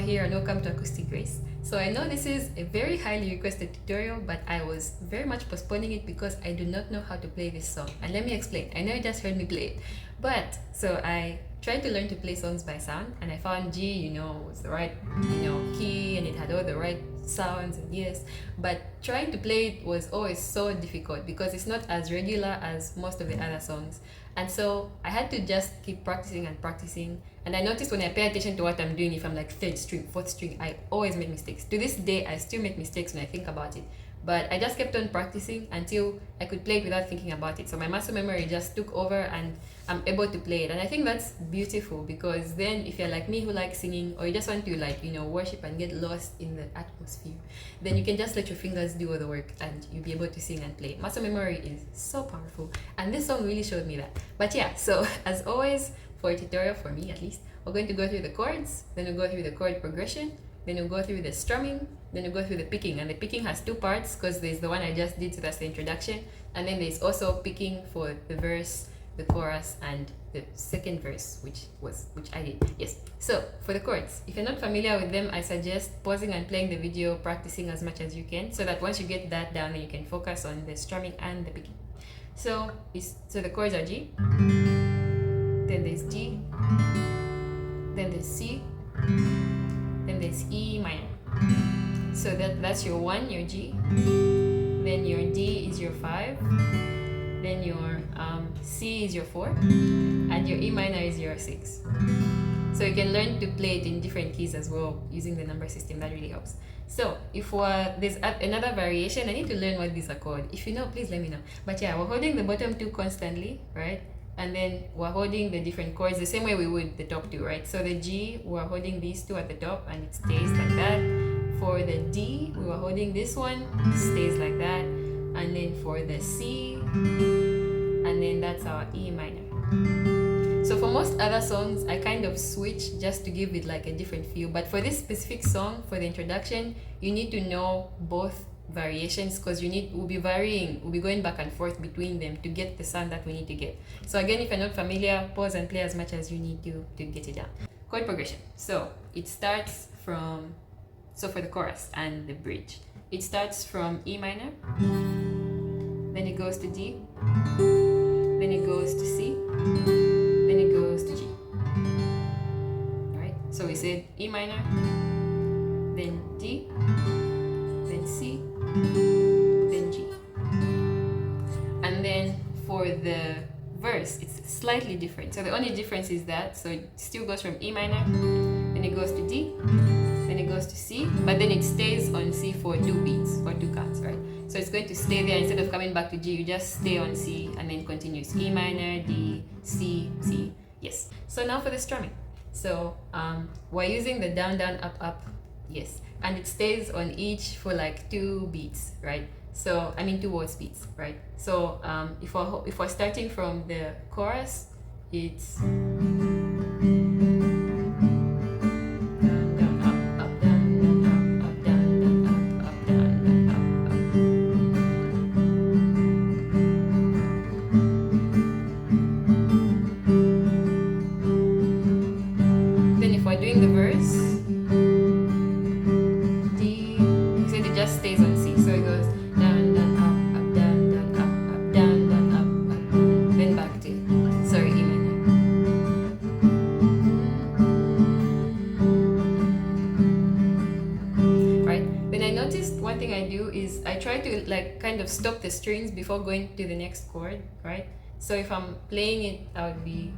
here and welcome to Acoustic Grace. So I know this is a very highly requested tutorial, but I was very much postponing it because I do not know how to play this song. And let me explain. I know you just heard me play it, but so I tried to learn to play songs by sound, and I found G, was the right, key, and it had all the right sounds, and yes, but trying to play it was always so difficult because it's not as regular as most of the other songs. And so I had to just keep practicing and practicing. And I noticed when I pay attention to what I'm doing, if I'm like third string, fourth string, I always make mistakes. To this day, I still make mistakes when I think about it. But I just kept on practicing until I could play it without thinking about it. So my muscle memory just took over and I'm able to play it. And I think that's beautiful because then if you're like me who likes singing, or you just want to worship and get lost in the atmosphere, then you can just let your fingers do all the work and you'll be able to sing and play. Muscle memory is so powerful. And this song really showed me that. But yeah, so as always, for a tutorial, for me at least, we're going to go through the chords, then we'll go through the chord progression, then we'll go through the strumming, then we'll go through the picking. And the picking has two parts because there's the one I just did, so that's the introduction. And then there's also picking for the verse, the chorus, and the second verse, which I did. Yes. So for the chords, if you're not familiar with them, I suggest pausing and playing the video, practicing as much as you can, so that once you get that down, then you can focus on the strumming and the picking. So the chords are G, then there's G, then there's C, then there's E minor. So that's your 1, your G, then your D is your 5, then your C is your 4, and your E minor is your 6. So you can learn to play it in different keys as well using the number system. That really helps. So if there's another variation, I need to learn what these are called. If you know, please let me know. But yeah, we're holding the bottom two constantly, right? And then we're holding the different chords the same way we would the top two, right? So the G, we're holding these two at the top and it stays like that. For the D, we were holding this one, it stays like that. And then for the C, and then that's our E minor. So for most other songs, I kind of switch just to give it like a different feel. But for this specific song, for the introduction, you need to know both variations because we'll be varying, we'll be going back and forth between them to get the sound that we need to get. So again, if you're not familiar, pause and play as much as you need to get it down. Chord progression. So it starts from, for the chorus and the bridge, it starts from E minor, then it goes to D, then it goes to C, then it goes to G. Alright, so we said E minor, then D, then C, then G. And then for the verse, it's slightly different. So the only difference is that, so it still goes from E minor, then it goes to D, then it goes to C, but then it stays on C for 2 beats or 2 counts, right? So it's going to stay there. Instead of coming back to G, you just stay on C and then continues E minor, D, C, C. Yes. So now for the strumming. So we're using the down, down, up, up. Yes. And it stays on each for like 2 beats, right? So, 2 words beats, right? So if we're starting from the chorus, it's kind of stop the strings before going to the next chord, right? So if I'm playing it, I would be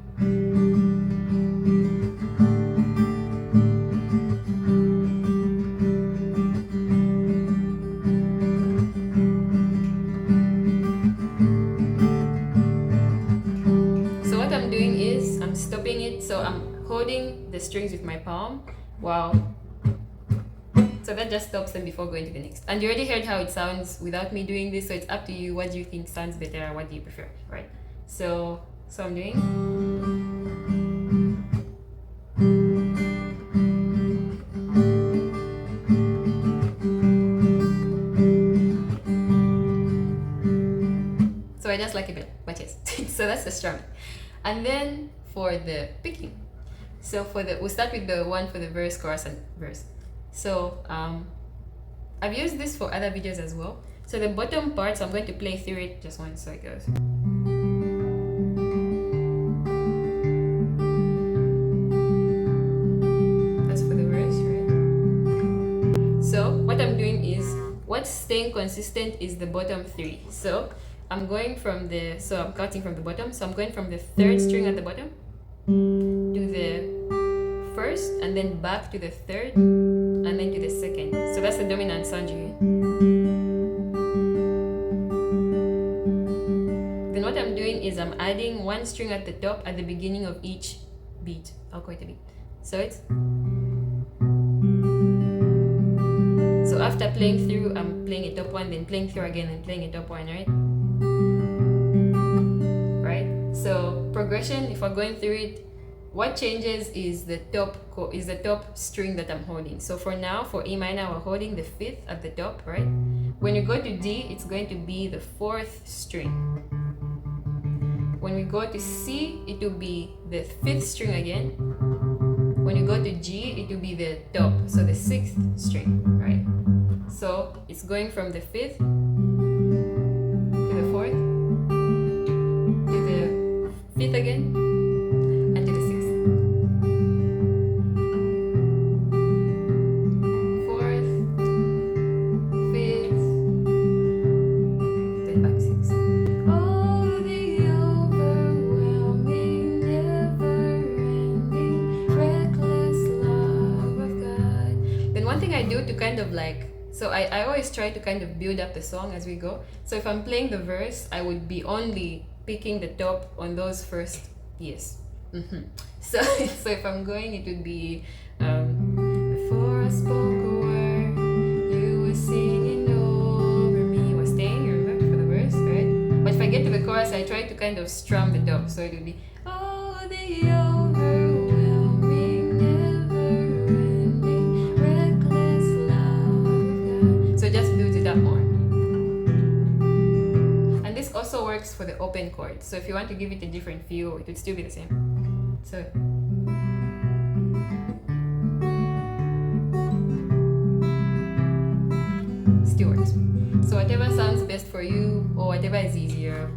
so what I'm doing is I'm stopping it, so I'm holding the strings with my palm while so that just stops them before going to the next. And you already heard how it sounds without me doing this, so it's up to you. What do you think sounds better or what do you prefer, right? So I'm doing. So I just like it better, but yes. So that's the strumming. And then for the picking. So we'll start with the one for the verse, chorus, and verse. So I've used this for other videos as well. So the bottom part, so I'm going to play through it just once, so it goes. That's for the verse, right? So what I'm doing is, what's staying consistent is the bottom three. So I'm going from I'm counting from the bottom. So I'm going from the third string at the bottom to the first, and then back to the third, and then to the second. So that's the dominant sound you hear. Then what I'm doing is I'm adding one string at the top at the beginning of each beat. I'll call it a beat. So it's... So after playing through, I'm playing a top one, then playing through again, and playing a top one, right? Right? So progression, if we're going through it, what changes is the top string that I'm holding. So for now, for E minor, we're holding the fifth at the top, right? When you go to D, it's going to be the fourth string. When we go to C, it will be the fifth string again. When you go to G, it will be the top, so the sixth string, right? So it's going from the fifth to the fourth, to the fifth again, and to the sixth. Fourth, fifth, then back sixth. Oh, the overwhelming, never-ending, reckless love of God. Then one thing I do to kind of like, so I always try to kind of build up the song as we go. So if I'm playing the verse, I would be only picking the top on those first, yes. So if I'm going, it would be, before I spoke a word, you were singing over me. We're staying, you remember, for the verse, right? But if I get to the chorus, I try to kind of strum the top. So it would be, oh, the overwhelming, never-ending, reckless love of God. So just build it up more. And this also works for the open chord. So if you want to give it a different feel, it would still be the same. So still works. So whatever sounds best for you, or whatever is easier,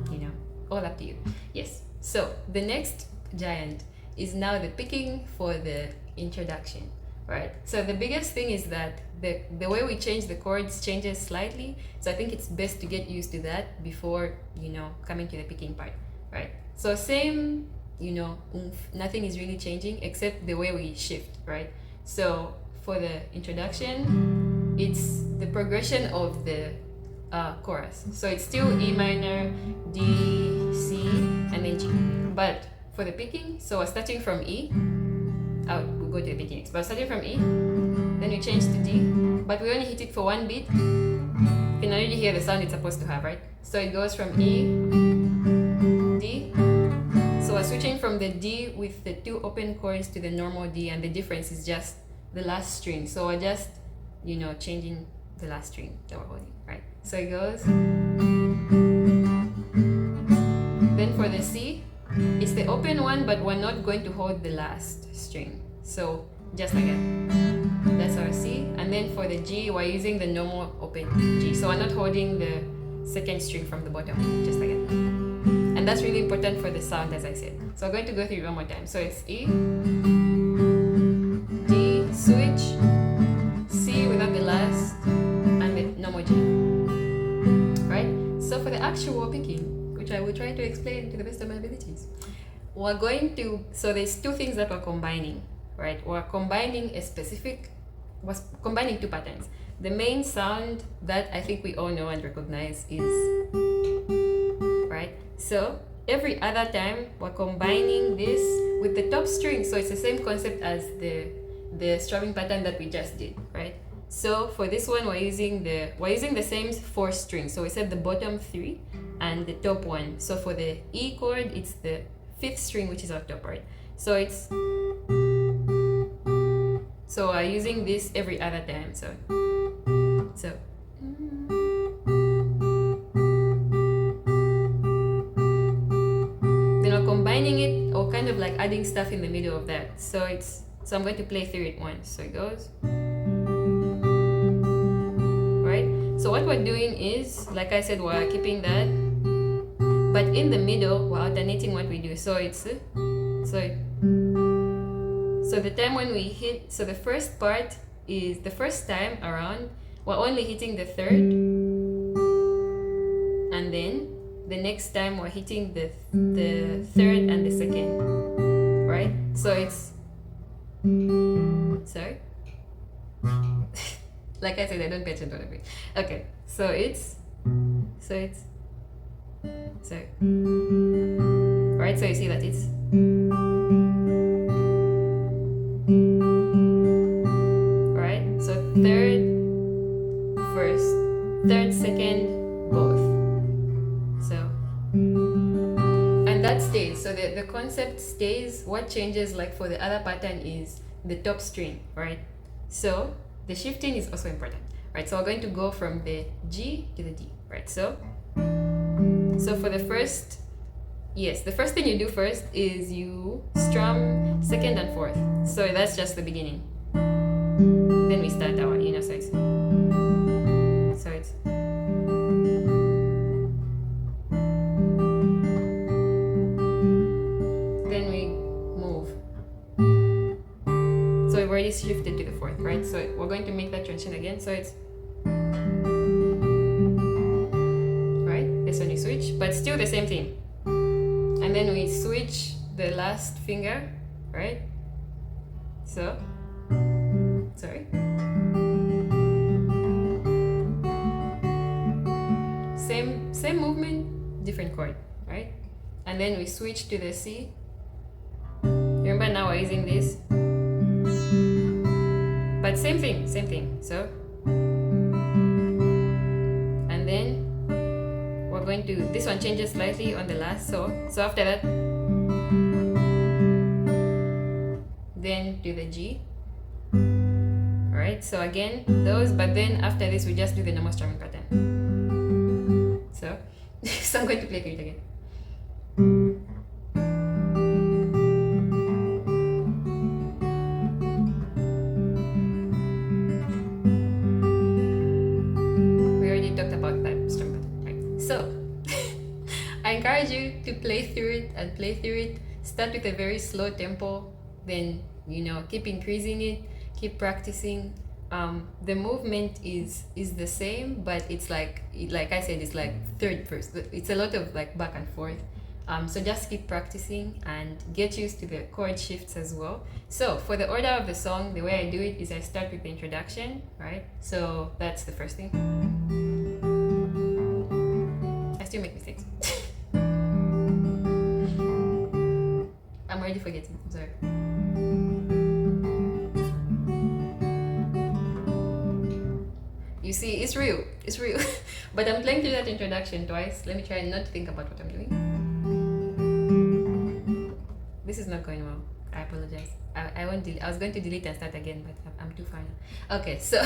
all up to you. Yes. So the next giant is now the picking for the introduction, right? So the biggest thing is that the way we change the chords changes slightly. So I think it's best to get used to that before, coming to the picking part, right? So same, nothing is really changing except the way we shift, right? So for the introduction, it's the progression of the chorus. So it's still E minor, D, C, and then G. But for the picking, so we're starting from E. We'll go to the beginning. But starting from E, then we change to D, but we only hit it for one beat. You can already hear the sound it's supposed to have, right? So it goes from E, D. So we're switching from the D with the two open chords to the normal D, and the difference is just the last string. So we're just, changing the last string that we're holding, right? So it goes. Then for the C, it's the open one, but we're not going to hold the last string. So just like that. That's our C. And then for the G, we're using the normal open G. So we're not holding the second string from the bottom, just like that. And that's really important for the sound, as I said. So I'm going to go through it one more time. So it's E, D, switch, C without the last, and the normal G. Right? So for the actual picking, which I will try to explain to the best of my abilities, we're going to, so there's two things that we're combining, right? We're combining combining two patterns. The main sound that I think we all know and recognize is, right? So every other time we're combining this with the top string. So it's the same concept as the strumming pattern that we just did, right? So for this one, we're using the same four strings. So we said the bottom three and the top one. So for the E chord, it's the fifth string, which is our top, right? So we're using this every other time. So then we're combining it, or kind of like adding stuff in the middle of that. So I'm going to play through it once. So it goes. Right? So what we're doing is, like I said, we're keeping that, but in the middle we're alternating what we do. So the time when we hit, so the first part is the first time around we're only hitting the third, and then the next time we're hitting the third and the second, right? So it's, sorry, like I said, I don't pay attention to it. Okay, sorry, right? So you see that it's, right? So third, first, third, second, both. So, and that stays. So the concept stays. What changes, like for the other pattern, is the top string, right? So the shifting is also important, right? So we're going to go from the G to the D, right? So for the first, yes, the first thing you do first is you strum second and fourth. So that's just the beginning. Then we start our, so it's then we move. So we've already shifted to the fourth, right? So we're going to make that transition again. So it's right. This one you switch, but still the same thing. And then we switch the last finger, right? So, sorry. Same movement, different chord, right? And then we switch to the C. Remember, now we're using this, but same thing. So, and then we're going to, this one changes slightly on the last. So after that, then to the G. Alright, so again those, but then after this we just do the normal strumming pattern. So I'm going to play it again. We already talked about that strumming pattern, right? So I encourage you to play through it. Start with a very slow tempo, then keep increasing it, keep practicing. The movement is the same, but it's like I said, it's like third first. It's a lot of like back and forth. So just keep practicing and get used to the chord shifts as well. So for the order of the song, the way I do it is I start with the introduction, right? So that's the first thing. I still make mistakes. I'm already forgetting, I'm sorry. You see, it's real. But I'm playing through that introduction twice. Let me try not to think about what I'm doing. This is not going well. I apologize. I won't delete. I was going to delete and start again, but I'm too far now. Okay, so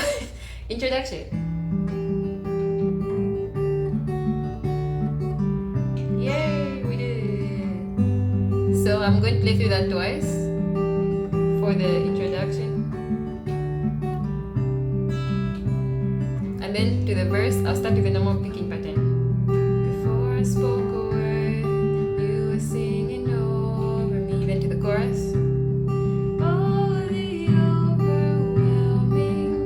introduction. Yay, we did it. So I'm going to play through that twice for the introduction. And then to the verse, I'll start with the normal picking pattern. Before I spoke a word, you were singing over me. Then to the chorus. Oh, the overwhelming,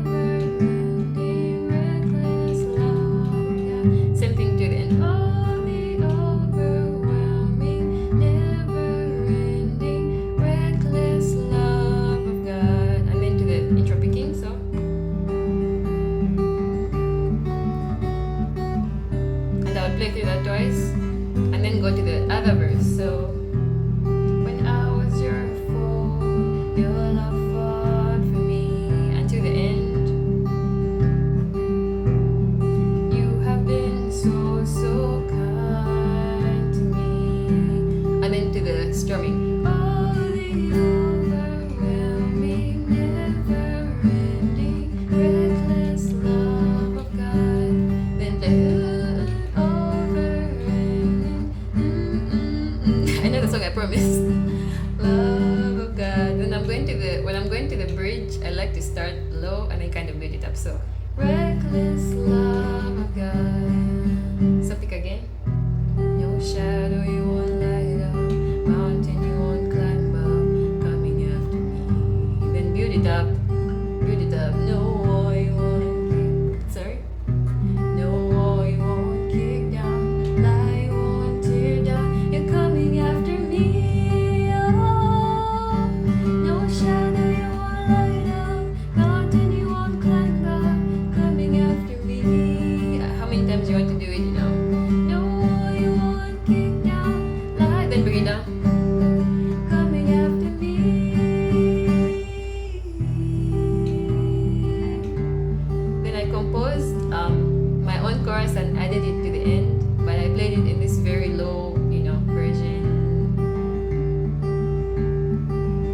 never-ending, reckless love. Yeah. Same thing to the end. Oh, the overwhelming, never-ending, reckless love of God. And then to the intro picking, so. Play through that twice and then go to the other verse. So when I was your foe, your love fought for me, and to the end. You have been so kind to me. And then to the strumming. Oh, the overwhelming, never-ending, reckless love of God. Then play. promise. Love of God. When I'm going to the bridge, I like to start low and I kind of build it up. So reckless love of God. So pick again. No shadow you won't light up, mountain you won't climb up, coming after me. Then build it up. No wall you won't kick. Sorry. No wall you won't kick down, lie you won't tear down. You're coming after me. Oh, no shadow you won't light up, mountain you won't climb up, coming after me. How many times you want to do it? No wall you won't kick down, lie. Then bring it down. Coming after me. Then I composed my own chorus and added it to the end, but I played it in this very low, version.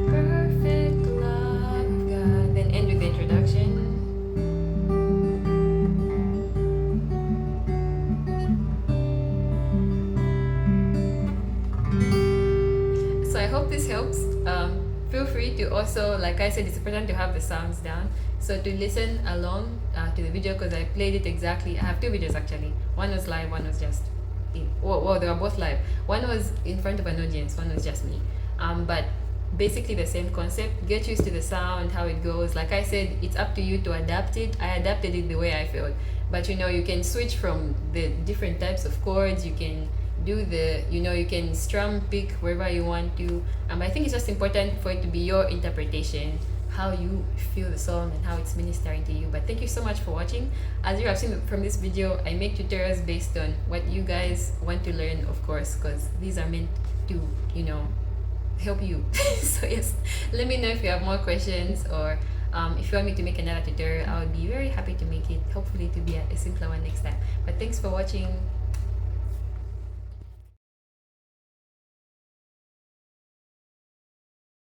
Perfect love of God. Then end with the introduction. So I hope this helps. Feel free to also, like I said, it's important to have the sounds down. So to listen along to the video, because I played it exactly. I have two videos actually. One was live, one was just well, they were both live. One was in front of an audience, one was just me. But basically the same concept. Get used to the sound, how it goes. Like I said, it's up to you to adapt it. I adapted it the way I felt. But you can switch from the different types of chords. You can do you can strum, pick wherever you want to. I think it's just important for it to be your interpretation, how you feel the song and how it's ministering to you. But thank you so much for watching. As you have seen from this video, I make tutorials based on what you guys want to learn, of course, because these are meant to help you. So yes, let me know if you have more questions, or if you want me to make another tutorial, I would be very happy to make it, hopefully to be a simpler one next time. But thanks for watching.